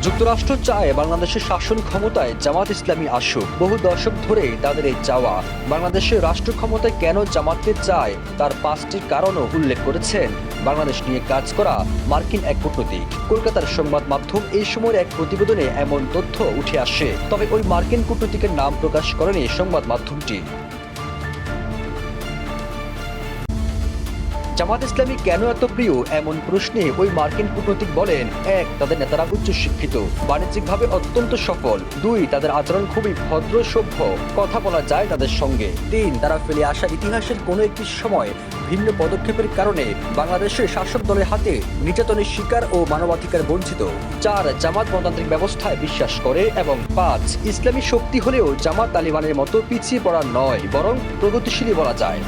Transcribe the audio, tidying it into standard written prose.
যুক্তরাষ্ট্র চায় বাংলাদেশের শাসন ক্ষমতায় জামাত ইসলামী আসুক। বহু দশক ধরে তাদের এই চাওয়া। বাংলাদেশের রাষ্ট্র ক্ষমতায় কেন জামাতকে চায় তার 5টি কারণও উল্লেখ করেছেন বাংলাদেশ নিয়ে কাজ করা মার্কিন এক কূটনীতিক। কলকাতার সংবাদ মাধ্যম এই সময়ের এক প্রতিবেদনে এমন তথ্য উঠে আসে, তবে ওই মার্কিন কূটনীতিকের নাম প্রকাশ করেনি সংবাদ মাধ্যমটি। জামাত ইসলামী কেন এত প্রিয় এমন প্রশ্নে ওই মার্কিন কূটনীতিক বলেন, 1. তাদের নেতারা উচ্চশিক্ষিত, বাণিজ্যিকভাবে অত্যন্ত সফল। 2. তাদের আচরণ খুবই ভদ্র সভ্য, কথা বলা যায় তাদের সঙ্গে। 3. তারা ফেলে আসা ইতিহাসের কোনো একটি সময় ভিন্ন পদক্ষেপের কারণে বাংলাদেশের শাসক দলের হাতে নির্যাতনের শিকার ও মানবাধিকার বঞ্চিত। 4. জামাত গণতান্ত্রিক ব্যবস্থায় বিশ্বাস করে। এবং 5. ইসলামী শক্তি হলেও জামাত তালিবানের মতো পিছিয়ে পড়া নয়, বরং প্রগতিশীলই বলা যায়।